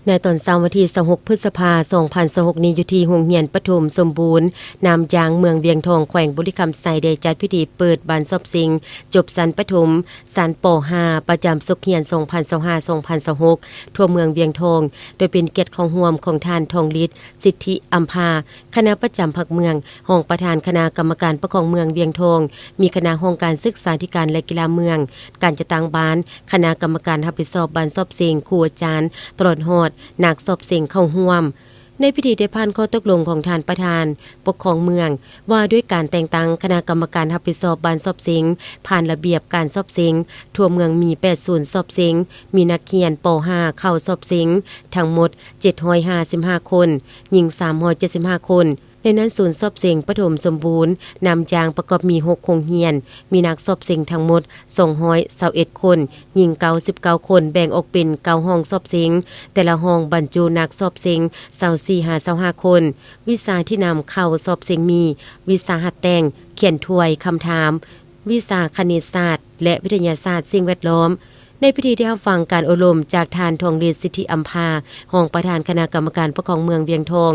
ในตอนเช้าวันที่26พฤษภาคม2026นี้อยู่ที่โรงเรียนปฐมสมบูรณ์นามยางเมืองเวียงทองแขวงบุรีคำไซได้จัดพิธีเปิดบานซอบสิงจบสันปฐมสันป .5 ประจำศุกร์เรียน2025-2026ทั่วเมืองเวียงทองโดยเป็นเกียรติของร่วมของท่านทองฤทธิ์สิทธิอัมพาคณะประจำภาคเมืองห้องประธานคณะกรรมการปกครองเมืองเวียงทองมีคณะห้องการศึกษาธิการและกีฬาเมืองการจัดตั้งบ้านคณะกรรมการรับผิดชอบบานซอบสิงครูอาจารย์ตลอดฮอดนักสอบสิ่งเข้าร่วมในพิธีได้ผ่านข้อตกลงของท่านประธานปกครองเมืองว่าด้วยการแต่งตั้งคณะกรรมการรับผิดชอบบ้านสอบสิงผ่านระเบียบการสอบสิงทั่วเมืองมี8ศูนย์สอบสิงมีนักเรียนป .5 เข้าสอบสิงทั้งหมด755คนหญิง375คนในนั้นศูนย์สอบเสียงปฐมสมบูรณ์นำจางประกอบมี6โรงเรียนมีนักสอบเสียงทั้งหมด221คนหญิง99คนแบ่งออกเป็น9ห้องสอบเสียงแต่ละห้องบรรจุนักสอบเสียง24-25คนวิชาที่นำเข้าสอบเสียงมีวิชาหัดแต่งเขียนถ้วยคำถามวิชาคณิตศาสตร์และวิทยาศาสตร์สิ่งแวดล้อมในพิธีได้รับฟังการอบรมจากท่านทองฤทธิ์สิทธิอัมพารองประธานคณะกรรมการปกครองเมืองเวียงทอง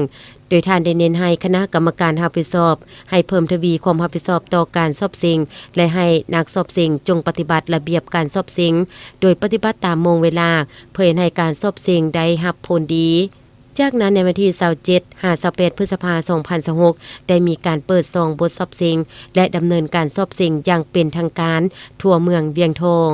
โดยท่านได้เน้นให้คณะกรรมการรับผิดชอบให้เพิ่มทวีความรับผิดชอบต่อการสอบสิ่งและให้นักสอบสิ่งจงปฏิบัติระเบียบการสอบสิ่งโดยปฏิบัติตามโมงเวลาเพื่อให้การสอบสิ่งได้รับผลดีจากนั้นในวันที่27-28พฤษภาคม2026ได้มีการเปิดซองบทสอบสิ่งและดำเนินการสอบสิ่งอย่างเป็นทางการทั่วเมืองเวียงทอง